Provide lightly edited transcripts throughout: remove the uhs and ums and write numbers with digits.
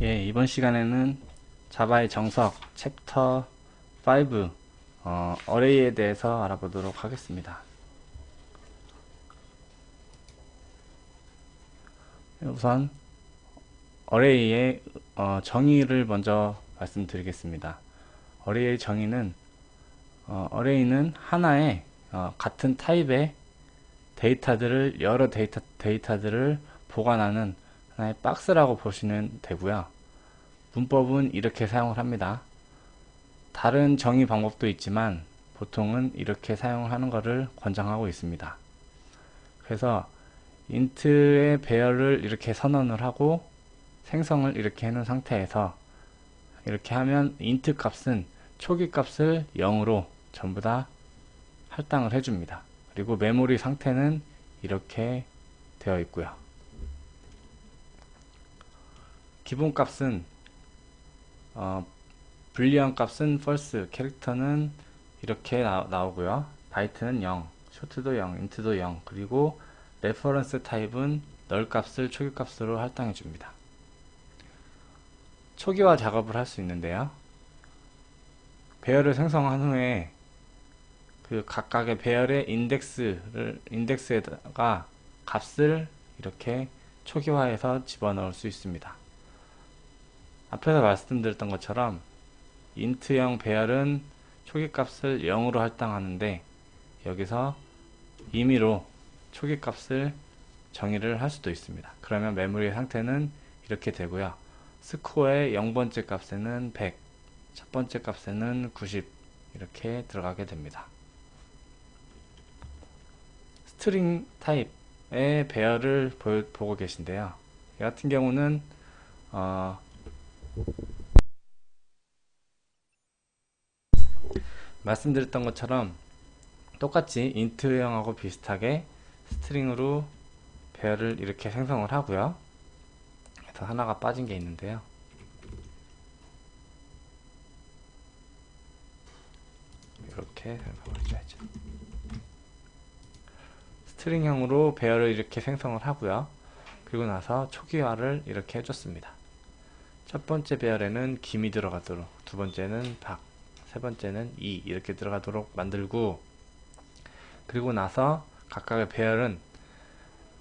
예, 이번 시간에는 자바의 정석 챕터 5 어레이에 대해서 알아보도록 하겠습니다. 우선 어레이의 정의를 먼저 말씀드리겠습니다. 어레이의 정의는 어레이는 하나의 같은 타입의 데이터들을 여러 데이터들을 보관하는 하나의 박스라고 보시면 되고요. 문법은 이렇게 사용을 합니다. 다른 정의 방법도 있지만 보통은 이렇게 사용을 하는 것을 권장하고 있습니다. 그래서 int의 배열을 이렇게 선언을 하고 생성을 이렇게 해놓은 상태에서 이렇게 하면 int 값은 초기 값을 0으로 전부 다 할당을 해줍니다. 그리고 메모리 상태는 이렇게 되어 있고요. 기본 값은 불리언 값은 false, 캐릭터는 이렇게 나오고요. 바이트는 0, 쇼트도 0, 인트도 0, 그리고 레퍼런스 타입은 널 값을 초기 값으로 할당해 줍니다. 초기화 작업을 할 수 있는데요. 배열을 생성한 후에 그 각각의 배열의 인덱스에다가 값을 이렇게 초기화해서 집어넣을 수 있습니다. 앞에서 말씀드렸던 것처럼 int형 배열은 초기 값을 0으로 할당하는데 여기서 임의로 초기 값을 정의를 할 수도 있습니다. 그러면 메모리 상태는 이렇게 되고요. 스코어의 0번째 값에는 100, 첫 번째 값에는 90 이렇게 들어가게 됩니다. 스트링 타입의 배열을 보고 계신데요. 이 같은 경우는 말씀드렸던 것처럼 똑같이 int형하고 비슷하게 스트링으로 배열을 이렇게 생성을 하고요. 그래서 하나가 빠진 게 있는데요. 이렇게 생성을 해줘야죠. 스트링형으로 배열을 이렇게 생성을 하고요. 그리고 나서 초기화를 이렇게 해줬습니다. 첫 번째 배열에는 김이 들어가도록, 두 번째는 박, 세 번째는 이 이렇게 들어가도록 만들고, 그리고 나서 각각의 배열은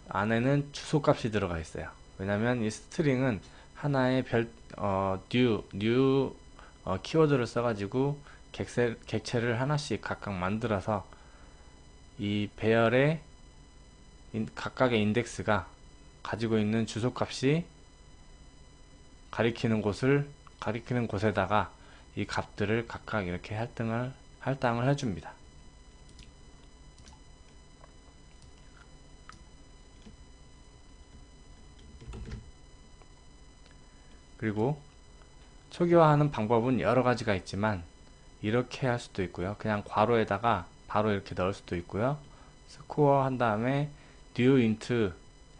안에는 주소값이 들어가 있어요. 왜냐면 이 스트링은 하나의 new 키워드를 써가지고 객체를 하나씩 각각 만들어서 이 배열의 각각의 인덱스가 가지고 있는 주소값이 가리키는 곳에다가 이 값들을 각각 이렇게 할당을 해줍니다. 그리고 초기화하는 방법은 여러 가지가 있지만 이렇게 할 수도 있고요. 그냥 괄호에다가 바로 이렇게 넣을 수도 있고요. 스코어 한 다음에 new int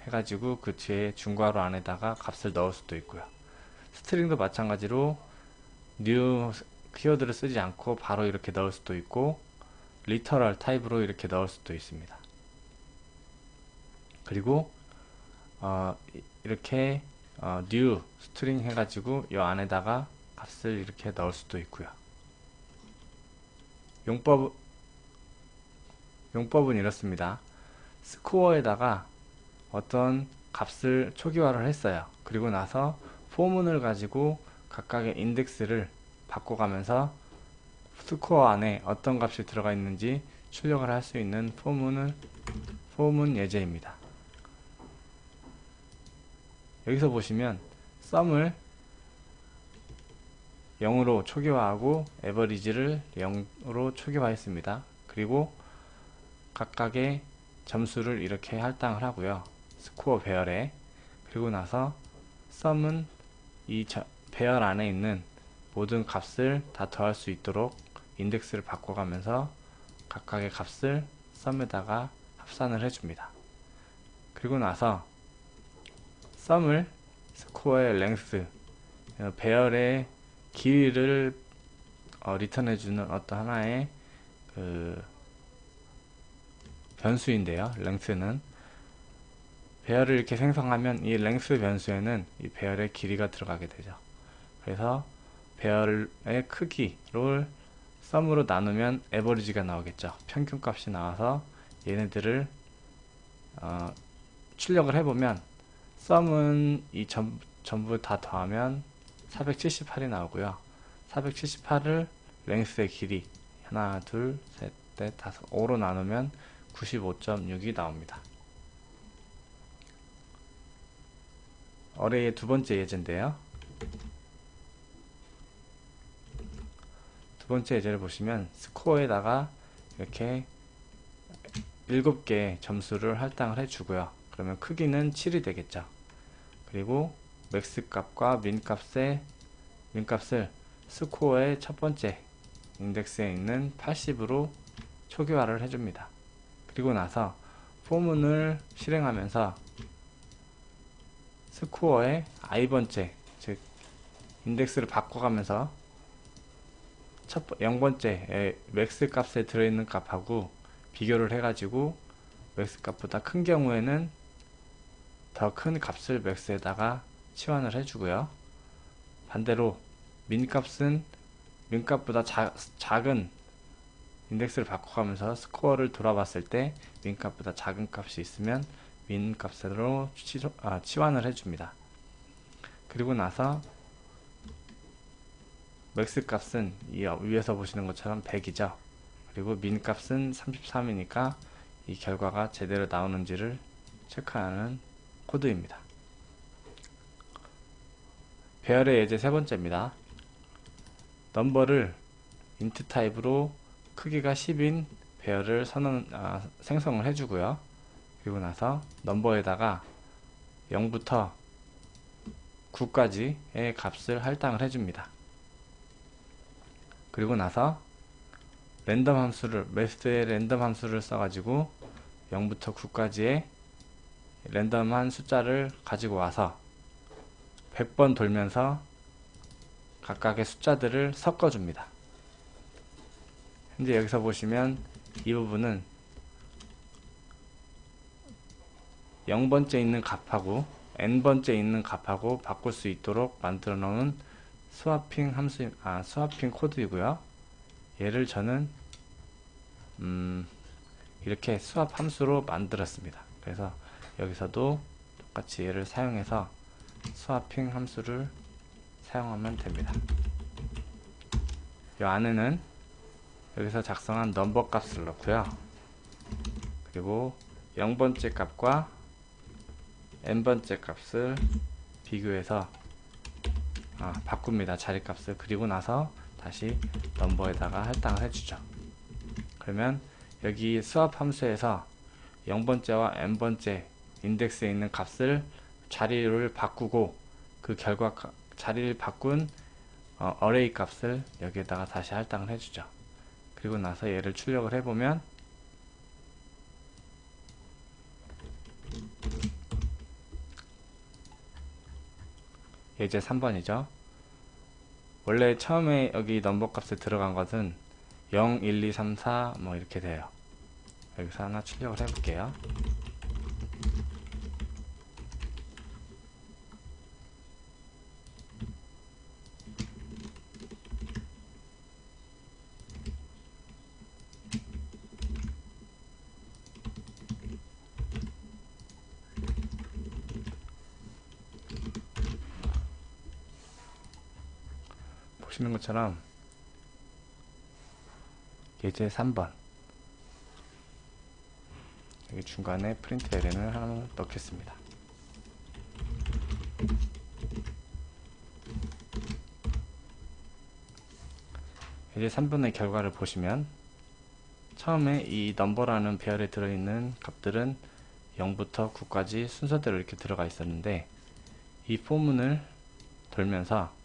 해가지고 그 뒤에 중괄호 안에다가 값을 넣을 수도 있고요. 스트링도 마찬가지로 new 키워드를 쓰지 않고 바로 이렇게 넣을 수도 있고 literal 타입으로 이렇게 넣을 수도 있습니다. 그리고 이렇게 new 스트링 해가지고 이 안에다가 값을 이렇게 넣을 수도 있고요. 용법은 이렇습니다. 스코어에다가 어떤 값을 초기화를 했어요. 그리고 나서 포문을 가지고 각각의 인덱스를 바꿔가면서 스코어 안에 어떤 값이 들어가 있는지 출력을 할 수 있는 포문 예제입니다. 여기서 보시면 썸을 0으로 초기화하고 에버리지를 0으로 초기화했습니다. 그리고 각각의 점수를 이렇게 할당을 하고요. 스코어 배열에. 그리고 나서 썸은 이 배열 안에 있는 모든 값을 다 더할 수 있도록 인덱스를 바꿔가면서 각각의 값을 썸에다가 합산을 해줍니다. 그리고 나서 썸을 스코어의 랭스, 배열의 길이를 리턴해주는 어떤 하나의 변수인데요. 랭스는 배열을 이렇게 생성하면 이 length 변수에는 이 배열의 길이가 들어가게 되죠. 그래서 배열의 크기를 썸으로 나누면 에버리지가 나오겠죠. 평균값이 나와서 얘네들을 출력을 해보면 썸은 이 전부 다 더하면 478이 나오고요. 478을 랭스의 길이 하나, 둘, 셋, 넷, 다섯, 5로 나누면 95.6이 나옵니다. 어레이의 두 번째 예제인데요. 두 번째 예제를 보시면 스코어에다가 이렇게 7개의 점수를 할당을 해주고요. 그러면 크기는 7이 되겠죠. 그리고 맥스 값과 민 값을 스코어의 첫 번째 인덱스에 있는 80으로 초기화를 해줍니다. 그리고 나서 포문을 실행하면서 스코어의 i번째, 즉 인덱스를 바꿔가면서 0번째 맥스 값에 들어있는 값하고 비교를 해가지고 맥스 값보다 큰 경우에는 더 큰 값을 맥스에다가 치환을 해주고요. 반대로 민값은 민값보다 작은 인덱스를 바꿔가면서 스코어를 돌아봤을 때 민값보다 작은 값이 있으면 민값으로 치환을 해줍니다. 그리고 나서 맥스 값은 이 위에서 보시는 것처럼 100이죠. 그리고 민값은 33이니까 이 결과가 제대로 나오는지를 체크하는 코드입니다. 배열의 예제 세 번째입니다. 넘버를 int 타입으로 크기가 10인 배열을 생성을 해주고요. 그리고 나서 넘버에다가 0부터 9까지의 값을 할당을 해줍니다. 그리고 나서 랜덤 함수를 메스의 랜덤 함수를 써가지고 0부터 9까지의 랜덤한 숫자를 가지고 와서 100번 돌면서 각각의 숫자들을 섞어줍니다. 현재 여기서 보시면 이 부분은 0번째 있는 값하고 n번째 있는 값하고 바꿀 수 있도록 만들어 놓은 스와핑 함수, 스와핑 코드이고요. 얘를 저는 이렇게 스왑 함수로 만들었습니다. 그래서 여기서도 똑같이 얘를 사용해서 스와핑 함수를 사용하면 됩니다. 이 안에는 여기서 작성한 넘버 값을 넣고요. 그리고 0번째 값과 n번째 값을 비교해서 바꿉니다. 자리값을. 그리고 나서 다시 넘버에다가 할당을 해주죠. 그러면 여기 스왑 함수에서 0번째와 n번째 인덱스에 있는 값을 자리를 바꾸고 그 결과 자리를 바꾼 어레이 값을 여기에다가 다시 할당을 해주죠. 그리고 나서 얘를 출력을 해보면 예제 3번이죠. 원래 처음에 여기 넘버 값에 들어간 것은 0, 1, 2, 3, 4 뭐 이렇게 돼요. 여기서 하나 출력을 해볼게요. 보시는 것처럼 예제 3번 여기 중간에 프린트 ln을 하나 넣겠습니다. 예제 3번의 결과를 보시면 처음에 이 넘버라는 배열에 들어있는 값들은 0부터 9까지 순서대로 이렇게 들어가 있었는데 이 포문을 돌면서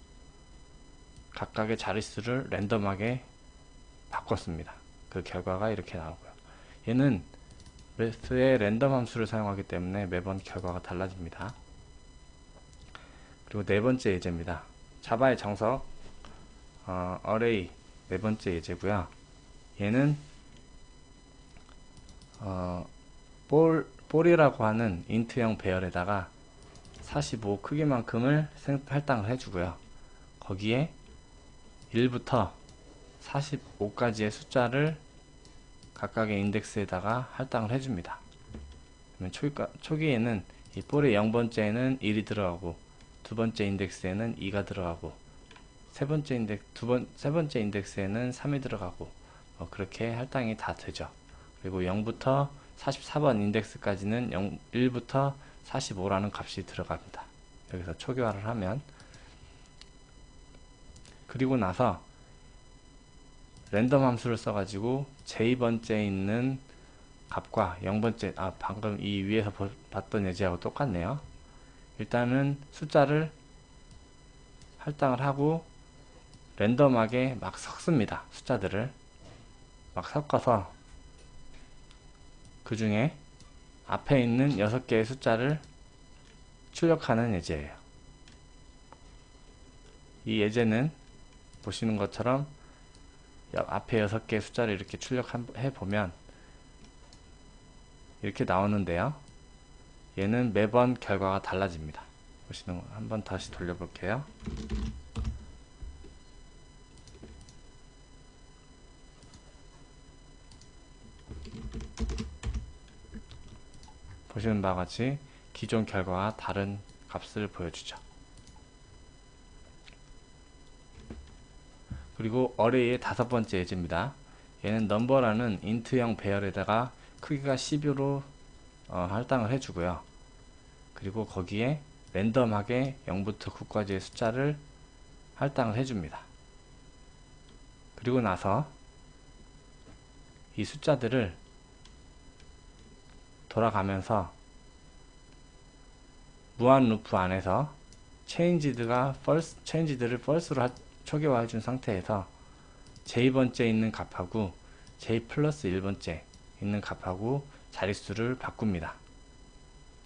각각의 자릿수를 랜덤하게 바꿨습니다. 그 결과가 이렇게 나오고요. 얘는 매스의 랜덤 함수를 사용하기 때문에 매번 결과가 달라집니다. 그리고 네 번째 예제입니다. 자바의 정석 어레이 네 번째 예제고요. 얘는 볼이라고 하는 인트형 배열에다가 45 크기만큼을 할당을 해주고요. 거기에 1부터 45까지의 숫자를 각각의 인덱스에다가 할당을 해줍니다. 그러면 초기에는 이 볼의 0번째에는 1이 들어가고, 두 번째 인덱스에는 2가 들어가고, 세 번째 인덱스에는 3이 들어가고, 그렇게 할당이 다 되죠. 그리고 0부터 44번 인덱스까지는 1부터 45라는 값이 들어갑니다. 여기서 초기화를 하면, 그리고 나서 랜덤 함수를 써가지고 j 번째에 있는 값과 0번째, 방금 이 위에서 봤던 예제하고 똑같네요. 일단은 숫자를 할당을 하고 랜덤하게 막 섞습니다. 숫자들을 막 섞어서 그 중에 앞에 있는 6개의 숫자를 출력하는 예제예요. 이 예제는 보시는 것처럼 앞에 6개의 숫자를 이렇게 출력해 보면 이렇게 나오는데요. 얘는 매번 결과가 달라집니다. 보시는 거 한번 다시 돌려볼게요. 보시는 바와 같이 기존 결과와 다른 값을 보여주죠. 그리고 어레이의 5번째 예제입니다. 얘는 넘버라는 인트형 배열에다가 크기가 12로 할당을 해주고요. 그리고 거기에 랜덤하게 0부터 9까지의 숫자를 할당을 해줍니다. 그리고 나서 이 숫자들을 돌아가면서 무한 루프 안에서 체인지드를 false로 초기화해 준 상태에서 j번째 있는 값하고 j 플러스 1번째 있는 값하고 자릿수를 바꿉니다.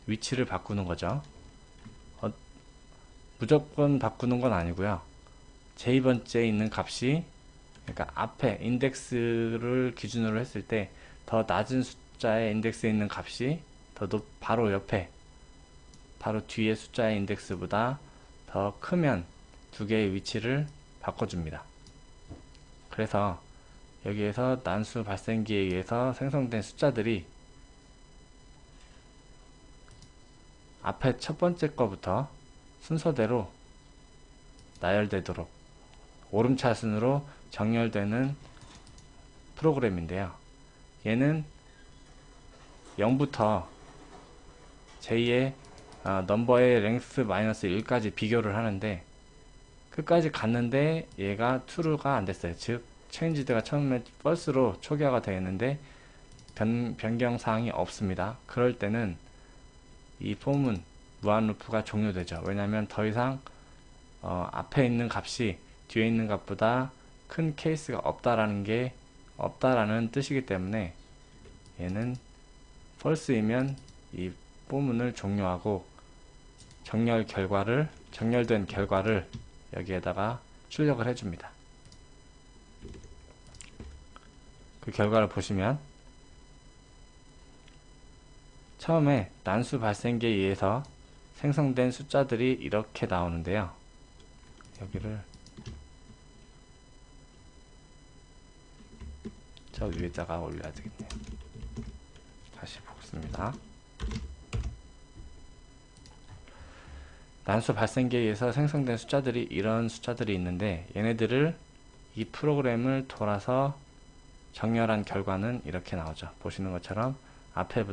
위치를 바꾸는 거죠. 무조건 바꾸는 건 아니고요. j번째에 있는 값이, 그러니까 앞에 인덱스를 기준으로 했을 때 더 낮은 숫자의 인덱스에 있는 값이 바로 옆에, 바로 뒤에 숫자의 인덱스보다 더 크면 두 개의 위치를 바꿔줍니다. 그래서 여기에서 난수 발생기에 의해서 생성된 숫자들이 앞에 첫 번째 거부터 순서대로 나열되도록 오름차순으로 정렬되는 프로그램인데요. 얘는 0부터 j의 넘버의 랭스 마이너스 1까지 비교를 하는데, 끝까지 갔는데 얘가 true가 안 됐어요. 즉 changed가 처음에 false로 초기화가 되어 있는데 변경 사항이 없습니다. 그럴 때는 이 폼은 무한 루프가 종료되죠. 왜냐하면 더 이상 앞에 있는 값이 뒤에 있는 값보다 큰 케이스가 없다라는 뜻이기 때문에 얘는 false이면 이 포문을 종료하고 정렬된 결과를 여기에다가 출력을 해줍니다. 그 결과를 보시면 처음에 난수 발생기에 의해서 생성된 숫자들이 이렇게 나오는데요. 여기를 저 위에다가 올려야 되겠네요. 다시 보겠습니다. 난수 발생기에 의해서 생성된 숫자들이 이런 숫자들이 있는데, 얘네들을 이 프로그램을 돌아서 정렬한 결과는 이렇게 나오죠. 보시는 것처럼 앞에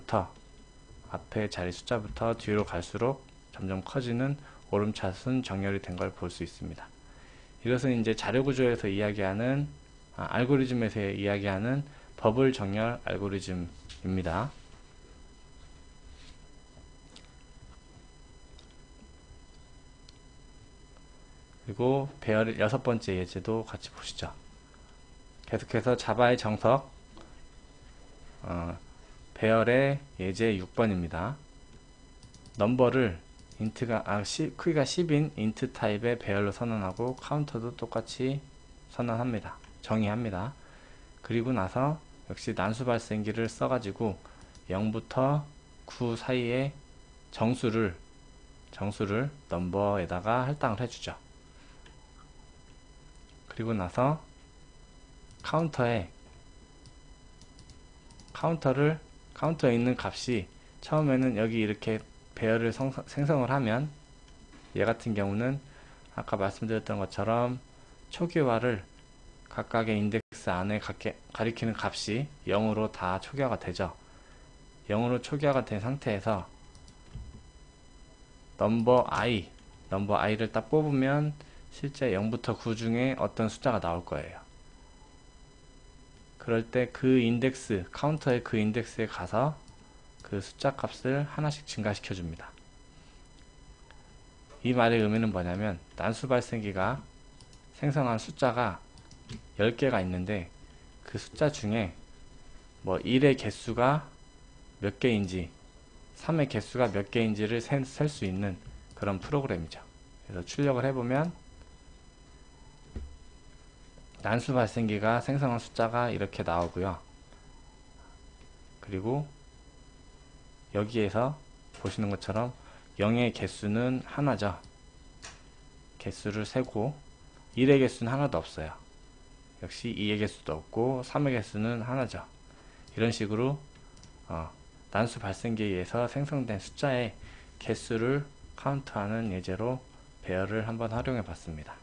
자리 숫자부터 뒤로 갈수록 점점 커지는 오름차순 정렬이 된 걸 볼 수 있습니다. 이것은 이제 자료구조에서 이야기하는 알고리즘에서 이야기하는 버블 정렬 알고리즘입니다. 그리고 배열 6번째 예제도 같이 보시죠. 계속해서 자바의 정석 배열의 예제 6번입니다. 넘버를 크기가 10인 인트 타입의 배열로 선언하고 카운터도 똑같이 정의합니다. 그리고 나서 역시 난수 발생기를 써가지고 0부터 9 사이에 정수를 넘버에다가 할당을 해주죠. 그리고 나서 카운터에 카운터에 있는 값이 처음에는 여기 이렇게 배열을 생성을 하면, 얘 같은 경우는 아까 말씀드렸던 것처럼 초기화를 각각의 인덱스 안에 가리키는 값이 0으로 다 초기화가 되죠. 0으로 초기화가 된 상태에서 넘버 i를 딱 뽑으면 실제 0부터 9 중에 어떤 숫자가 나올 거예요. 그럴 때 그 인덱스, 카운터의 그 인덱스에 가서 그 숫자 값을 하나씩 증가시켜 줍니다. 이 말의 의미는 뭐냐면, 난수 발생기가 생성한 숫자가 10개가 있는데 그 숫자 중에 뭐 1의 개수가 몇 개인지, 3의 개수가 몇 개인지를 셀 수 있는 그런 프로그램이죠. 그래서 출력을 해보면 난수 발생기가 생성한 숫자가 이렇게 나오고요. 그리고 여기에서 보시는 것처럼 0의 개수는 하나죠. 개수를 세고 1의 개수는 하나도 없어요. 역시 2의 개수도 없고 3의 개수는 하나죠. 이런 식으로 난수 발생기에 의해서 생성된 숫자의 개수를 카운트하는 예제로 배열을 한번 활용해 봤습니다.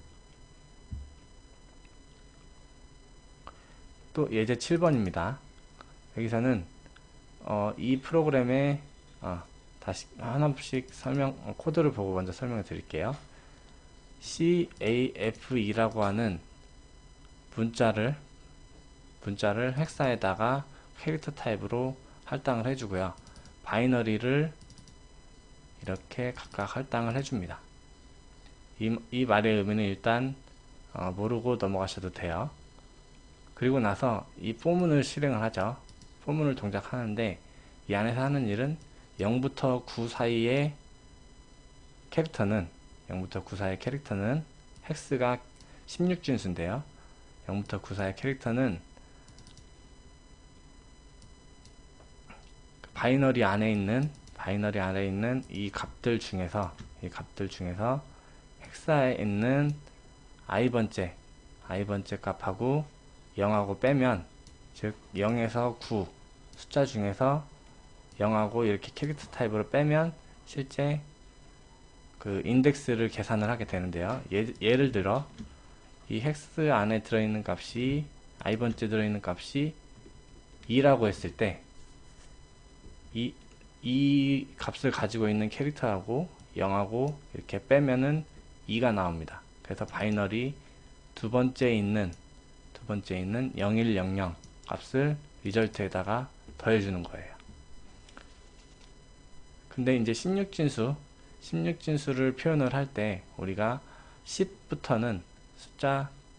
또 예제 7번입니다. 여기서는 이 프로그램의 다시 하나씩 코드를 보고 먼저 설명을 드릴게요. CAFE라고 하는 문자를 헥사에다가 캐릭터 타입으로 할당을 해주고요. 바이너리를 이렇게 각각 할당을 해줍니다. 이 말의 의미는 일단 모르고 넘어가셔도 돼요. 그리고 나서 이 포문을 실행을 하죠. 포문을 동작하는데 이 안에서 하는 일은 0부터 9 사이의 캐릭터는 헥스가 16진수인데요. 0부터 9 사이의 캐릭터는 바이너리 안에 있는 이 값들 중에서 헥사에 있는 i번째 값하고 0하고 빼면, 즉 0에서 9 숫자 중에서 0하고 이렇게 캐릭터 타입으로 빼면 실제 그 인덱스를 계산을 하게 되는데요. 예를 들어 이 헥스 안에 들어있는 값이 i번째 들어있는 값이 2라고 했을 때 이 값을 가지고 있는 캐릭터하고 0하고 이렇게 빼면은 2가 나옵니다. 그래서 바이너리 두 번째에 있는 0100 값을 리절트에다가 더해주는 거예요. 근데 이제 16진수를 표현을 할 때 우리가 10부터는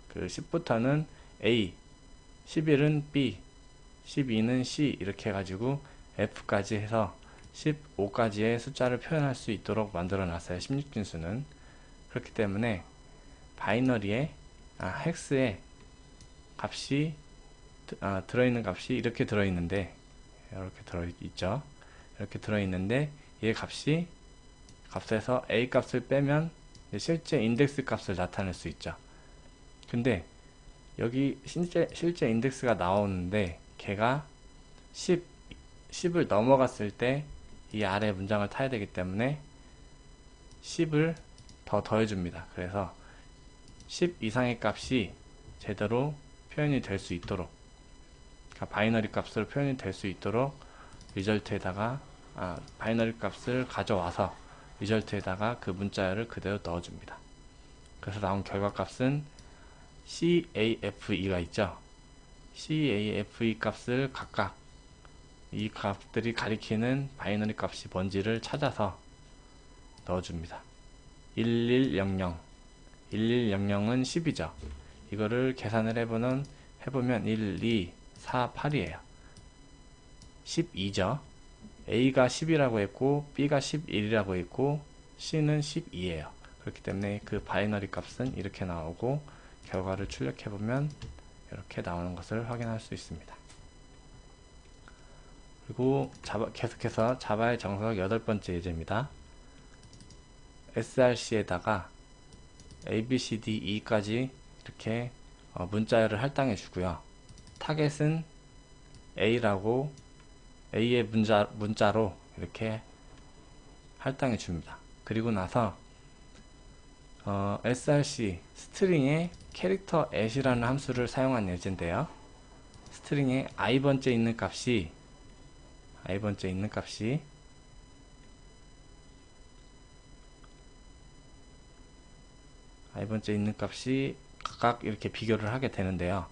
그 10부터는 A, 11은 B, 12는 C 이렇게 해가지고 F까지 해서 15까지의 숫자를 표현할 수 있도록 만들어 놨어요. 16진수는. 그렇기 때문에 바이너리에 헥스에 값이 들어있는 값이 이렇게 들어있는데, 이렇게 들어있는데 얘 값에서 A 값을 빼면 실제 인덱스 값을 나타낼 수 있죠. 근데 여기 실제 인덱스가 나오는데 걔가 10을 넘어갔을 때 이 아래 문장을 타야 되기 때문에 10을 더 더해줍니다. 그래서 10 이상의 값이 제대로 표현이 될 수 있도록, 그러니까 바이너리 값으로 표현이 될 수 있도록 리절트에다가 바이너리 값을 가져와서 리절트에다가 그 문자열을 그대로 넣어줍니다. 그래서 나온 결과값은 CAFE가 있죠. CAFE 값을 각각 이 값들이 가리키는 바이너리 값이 뭔지를 찾아서 넣어줍니다. 1100은 10이죠. 이거를 계산을 해보면 1, 2, 4, 8이에요. 12죠. A가 10이라고 했고 B가 11이라고 했고 C는 12예요. 그렇기 때문에 그 바이너리 값은 이렇게 나오고 결과를 출력해보면 이렇게 나오는 것을 확인할 수 있습니다. 그리고 계속해서 자바의 정석 8번째 예제입니다. src에다가 a, b, c, d, e까지 이렇게 문자열을 할당해 주고요. 타겟은 a라고 a의 문자로 이렇게 할당해 줍니다. 그리고 나서 src 스트링에 캐릭터 at이라는 함수를 사용한 예제인데요. 스트링에 i번째 있는 값이 각각 이렇게 비교를 하게 되는데요.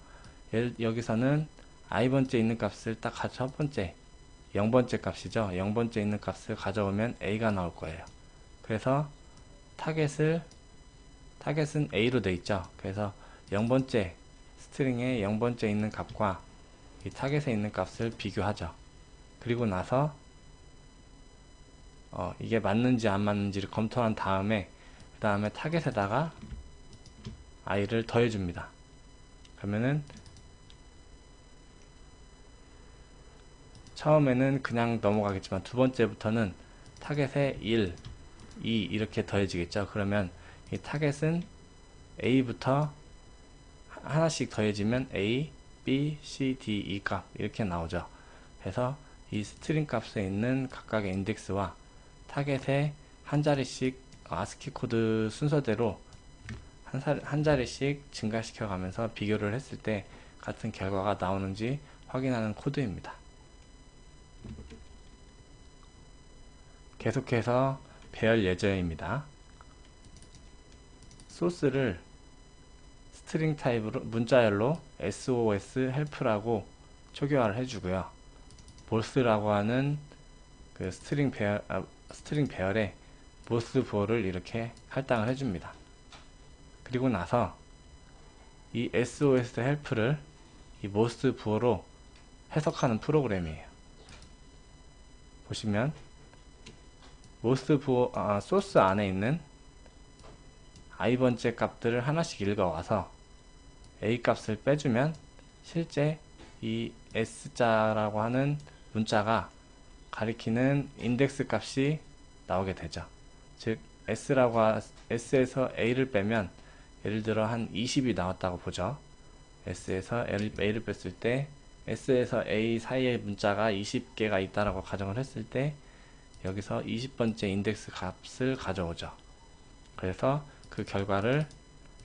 여기서는 i번째 있는 값을 딱 첫 번째 0번째 값이죠. 0번째 있는 값을 가져오면 a가 나올 거예요. 그래서 타겟은 a로 되어 있죠. 그래서 0번째 스트링에 0번째 있는 값과 이 타겟에 있는 값을 비교하죠. 그리고 나서 이게 맞는지 안 맞는지를 검토한 다음에 그 다음에 타겟에다가 i를 더해줍니다. 그러면은 처음에는 그냥 넘어가겠지만 두 번째부터는 타겟에 1, 2 이렇게 더해지겠죠. 그러면 이 타겟은 a부터 하나씩 더해지면 a, b, c, d, e 값 이렇게 나오죠. 그래서 이 스트링 값에 있는 각각의 인덱스와 타겟에 한 자리씩 아스키 코드 순서대로 한 자리씩 증가시켜 가면서 비교를 했을 때 같은 결과가 나오는지 확인하는 코드입니다. 계속해서 배열 예제입니다. 소스를 스트링 타입으로 문자열로 sos help라고 초기화를 해주고요. boss라고 하는 그 스트링 배열에 boss 부호를 이렇게 할당을 해줍니다. 그리고 나서 이 sos help를 이 boss 부호로 해석하는 프로그램이에요. 보시면 boss 부호 소스 안에 있는 i번째 값들을 하나씩 읽어와서 a 값을 빼주면 실제 이 s자라고 하는 문자가 가리키는 인덱스 값이 나오게 되죠. 즉 s에서 a를 빼면 예를 들어 한 20이 나왔다고 보죠. s에서 a를 뺐을 때 s에서 a 사이의 문자가 20개가 있다라고 가정을 했을 때 여기서 20번째 인덱스 값을 가져오죠. 그래서 그 결과를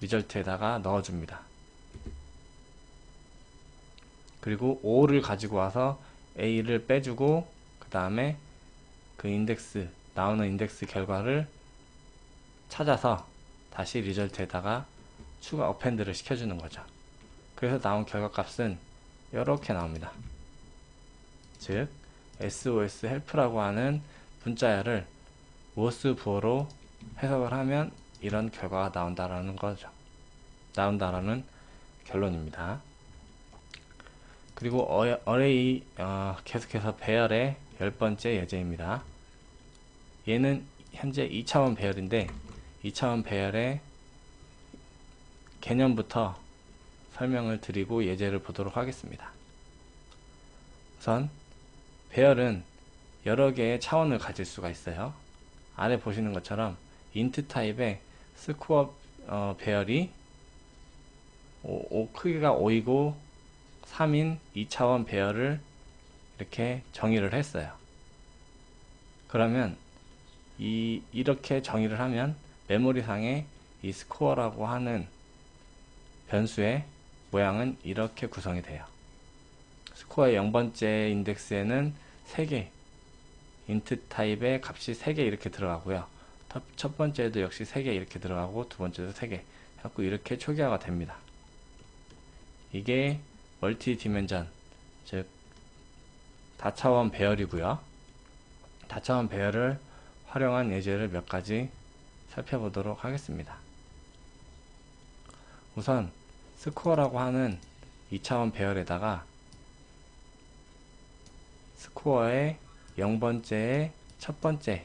리절트에다가 넣어줍니다. 그리고 5를 가지고 와서 a를 빼주고 그 다음에 그 나오는 인덱스 결과를 찾아서 다시 리절트에다가 추가 어펜드를 시켜주는 거죠. 그래서 나온 결과값은 이렇게 나옵니다. 즉 sos help라고 하는 문자열을 was 부호로 해석을 하면 이런 결과가 나온다라는 결론입니다. 그리고 어레이 계속해서 배열의 10번째 예제입니다. 얘는 현재 2차원 배열인데 2차원 배열의 개념부터 설명을 드리고 예제를 보도록 하겠습니다. 우선 배열은 여러 개의 차원을 가질 수가 있어요. 아래 보시는 것처럼 int 타입의 스코어 배열이 크기가 5이고 3인 2차원 배열을 이렇게 정의를 했어요. 그러면 이렇게 정의를 하면 메모리상에 이 스코어라고 하는 변수의 모양은 이렇게 구성이 돼요. 스코어의 0번째 인덱스에는 3개 int 타입의 값이 3개 이렇게 들어가고요. 첫 번째도 역시 3개 이렇게 들어가고 두 번째도 3개 자꾸 이렇게 초기화가 됩니다. 이게 멀티 디멘전, 즉 다차원 배열이고요. 다차원 배열을 활용한 예제를 몇 가지 살펴보도록 하겠습니다. 우선 스코어라고 하는 2차원 배열에다가 스코어의 0번째의 첫 번째에는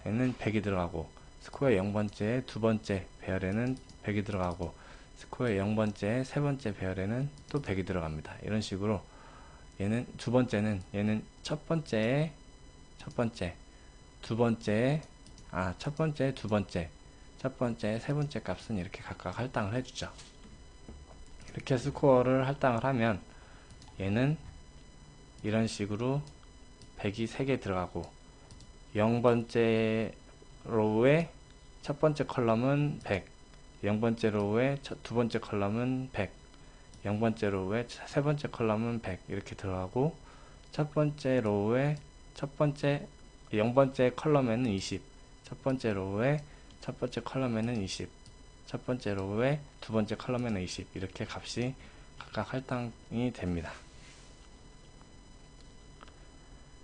100이 들어가고 스코어의 0번째의 두 번째 배열에는 100이 들어가고 스코어의 0번째의 세 번째 배열에는 또 100이 들어갑니다. 이런 식으로 얘는 두 번째는 얘는 첫 번째, 두 번째, 첫 번째, 두 번째, 첫 번째, 세 번째 값은 이렇게 각각 할당을 해주죠. 이렇게 스코어를 할당을 하면 얘는 이런 식으로 100이 3개 들어가고 0번째 로우의 첫 번째 컬럼은 100, 0번째 로우의 두 번째 컬럼은 100, 0번째 로우의 세 번째 컬럼은 100 이렇게 들어가고 첫 번째 로우의 첫 번째 0번째 컬럼에는 20, 첫 번째 로우의 첫 번째 컬럼에는 20, 첫 번째 로우의 두 번째 컬럼에는 20 이렇게 값이 각각 할당이 됩니다.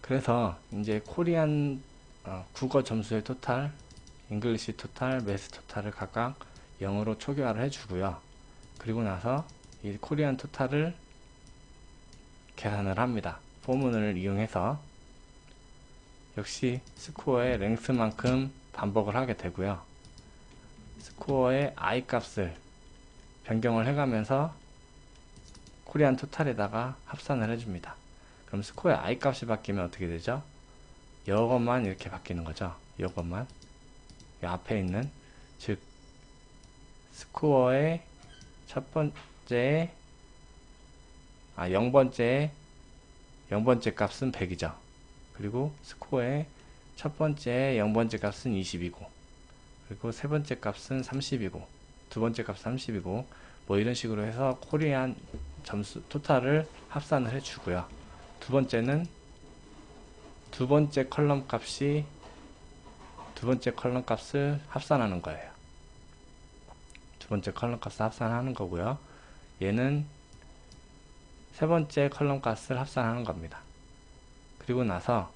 그래서 이제 코리안 국어 점수의 토탈, 잉글리시 토탈, 매스 토탈을 각각 0으로 초기화를 해주고요. 그리고 나서 이 코리안 토탈을 계산을 합니다. 포문을 이용해서 역시 스코어의 랭스만큼 반복을 하게 되고요. 스코어의 i 값을 변경을 해가면서 코리안 토탈에다가 합산을 해줍니다. 그럼 스코어의 i 값이 바뀌면 어떻게 되죠? 이것만 이렇게 바뀌는 거죠. 이것만 이 앞에 있는 즉 스코어의 첫 번째 0번째 값은 100이죠. 그리고 스코어의 첫 번째 0번째 값은 20이고 그리고 세 번째 값은 30이고 두 번째 값은 30이고 뭐 이런 식으로 해서 코리안 점수 토탈을 합산을 해주고요. 두 번째는 두 번째 컬럼 값이 두 번째 컬럼 값을 합산하는 거예요. 두 번째 컬럼 값을 합산하는 거고요. 얘는 세 번째 컬럼 값을 합산하는 겁니다. 그리고 나서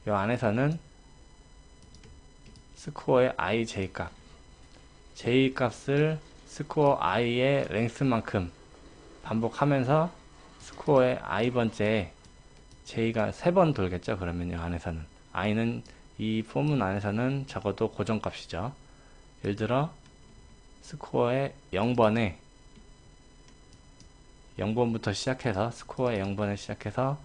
이 안에서는 스코어의 ij 값, j 값을 스코어 i의 랭스만큼 반복하면서 스코어의 i번째에 j가 3번 돌겠죠. 그러면 이 안에서는 i는 이 포문 안에서는 적어도 고정값이죠. 예를 들어 스코어의 0번에 0번부터 시작해서 스코어의 0번에 시작해서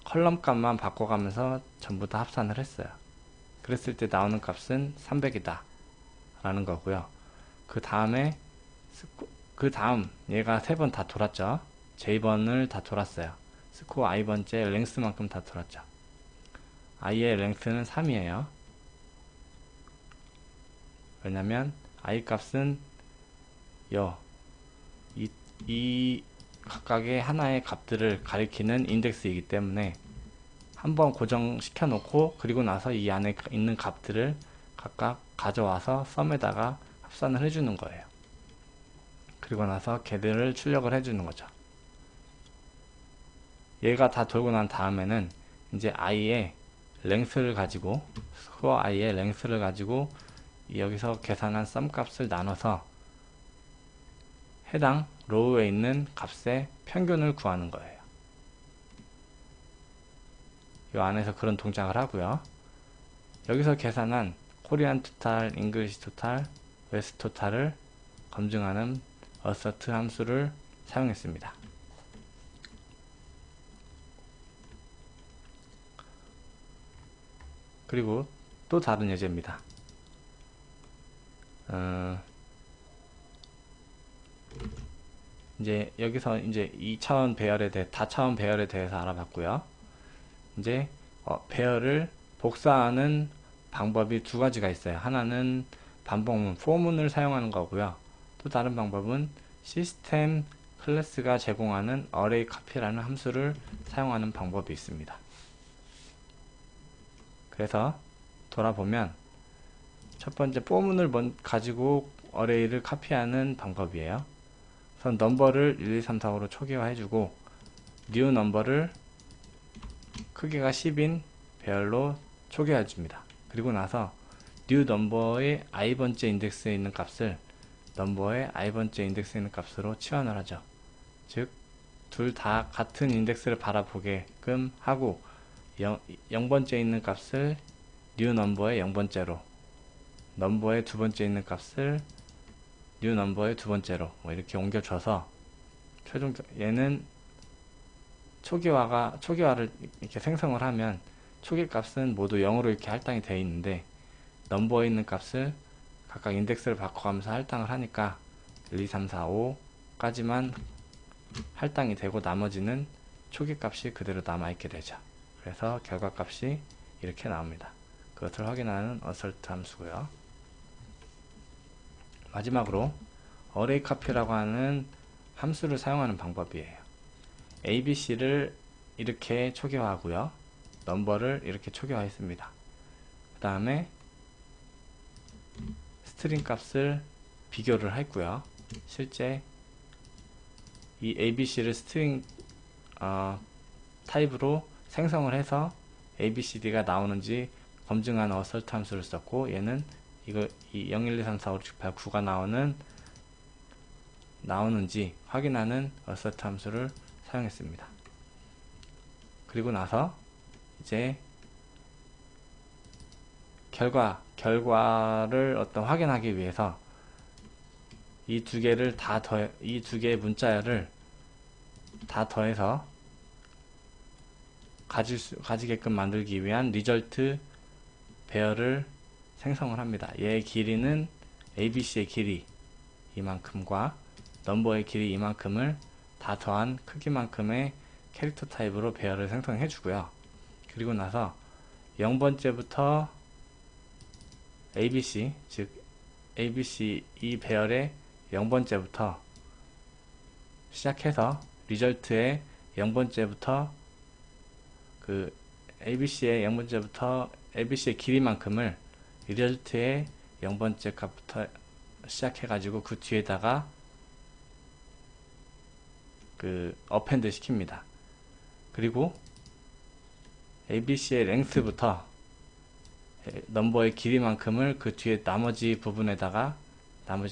컬럼 값만 바꿔가면서 전부 다 합산을 했어요. 그랬을 때 나오는 값은 300이다 라는 거고요. 그 다음 얘가 3번 다 돌았죠. j번을 다 돌았어요. 스코어 i번째 랭스만큼 다 돌았죠. i의 랭스는 3이에요. 왜냐면 i 값은 이 각각의 하나의 값들을 가리키는 인덱스이기 때문에 한번 고정시켜 놓고 그리고 나서 이 안에 있는 값들을 각각 가져와서 썸에다가 합산을 해주는 거예요. 그리고 나서 걔들을 출력을 해주는 거죠. 얘가 다 돌고 난 다음에는 이제 i의 랭스를 가지고 스코어 i의 랭스를 가지고 여기서 계산한 썸 값을 나눠서 해당 로우에 있는 값의 평균을 구하는 거예요. 이 안에서 그런 동작을 하고요. 여기서 계산한 코리안 토탈, 잉글리시 토탈, 웨스 토탈을 검증하는 assert 함수를 사용했습니다. 그리고 또 다른 예제입니다. 이제 여기서 이제 2차원 배열에 대해 다차원 배열에 대해서 알아봤고요. 이제 배열을 복사하는 방법이 두 가지가 있어요. 하나는 반복문, 포문을 사용하는 거고요. 또 다른 방법은 시스템 클래스가 제공하는 array copy라는 함수를 사용하는 방법이 있습니다. 그래서 돌아보면 첫 번째 포문을 가지고 array를 카피하는 방법이에요. 우선 넘버를 1, 2, 3, 4, 5로 초기화해주고 new 넘버를 크기가 10인 배열로 초기화해줍니다. 그리고 나서 new 넘버의 i번째 인덱스에 있는 값을 넘버의 i번째 인덱스에 있는 값으로 치환을 하죠. 즉, 둘 다 같은 인덱스를 바라보게끔 하고 0번째 있는 값을 new 넘버의 0번째로 넘버의 두 번째 있는 값을 new 넘버의 두 번째로 뭐 이렇게 옮겨줘서 최종 얘는 초기화를 이렇게 생성을 하면 초기 값은 모두 0으로 이렇게 할당이 되어 있는데, 넘버에 있는 값을 각각 인덱스를 바꿔가면서 할당을 하니까 1, 2, 3, 4, 5까지만 할당이 되고 나머지는 초기 값이 그대로 남아있게 되죠. 그래서 결과 값이 이렇게 나옵니다. 그것을 확인하는 assert 함수고요. 마지막으로 array copy라고 하는 함수를 사용하는 방법이에요. ABC를 이렇게 초기화하고요. 넘버를 이렇게 초기화했습니다. 그 다음에 스트링 값을 비교를 했고요. 실제 이 ABC를 스트링 타입으로 생성을 해서 ABCD가 나오는지 검증하는 assert 함수를 썼고, 얘는 이 0, 1, 2, 3, 4, 5, 6, 7, 8, 9가 나오는지 확인하는 assert 함수를 사용했습니다. 그리고 나서 이제 결과를 확인하기 위해서 이 두 개의 문자열을 다 더해서 가지게끔 만들기 위한 리절트 배열을 생성을 합니다. 얘의 길이는 ABC의 길이 이만큼과 넘버의 길이 이만큼을 다 더한 크기만큼의 캐릭터 타입으로 배열을 생성해 주고요. 그리고 나서 0번째부터 ABC, 즉 ABC 이 배열의 0번째부터 시작해서 리절트의 0번째부터 그 ABC의 0번째부터 ABC의 길이만큼을 리절트의 0번째 값부터 시작해가지고 그 뒤에다가 어펜드 시킵니다. 그리고 ABC의 랭스부터 넘버의 길이만큼을 그 뒤에 나머지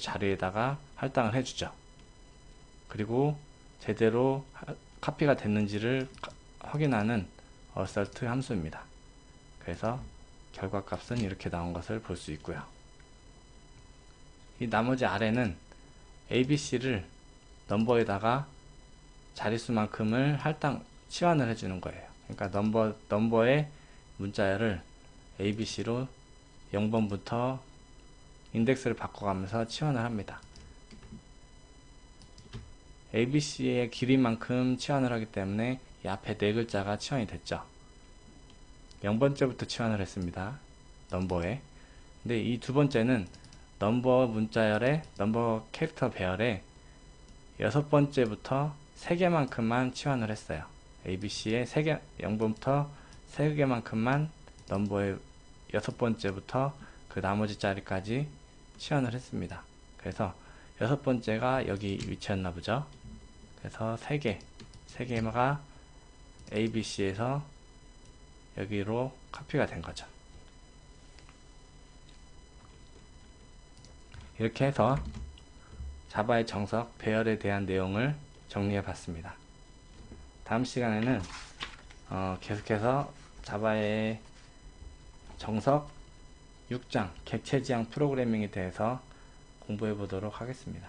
자리에다가 할당을 해주죠. 그리고 제대로 카피가 됐는지를 확인하는 assert 함수입니다. 그래서 결과값은 이렇게 나온 것을 볼 수 있고요. 이 나머지 아래는 ABC를 넘버에다가 자릿수만큼을 치환을 해주는 거예요. 그러니까 넘버의 문자열을 ABC로 0번부터 인덱스를 바꿔가면서 치환을 합니다. ABC의 길이만큼 치환을 하기 때문에 이 앞에 네 글자가 치환이 됐죠. 0번째부터 치환을 했습니다. 넘버에. 근데 이 두 번째는 넘버 캐릭터 배열에 6번째부터 3개만큼만 치환을 했어요. ABC의 0번부터 3개만큼만 넘버의 6번째부터 그 나머지 자리까지 치환을 했습니다. 그래서 6번째가 여기 위치였나 보죠. 그래서 3개가 ABC에서 여기로 카피가 된 거죠. 이렇게 해서 자바의 정석 배열에 대한 내용을 정리해 봤습니다. 다음 시간에는 계속해서 자바의 정석 6장 객체지향 프로그래밍에 대해서 공부해 보도록 하겠습니다.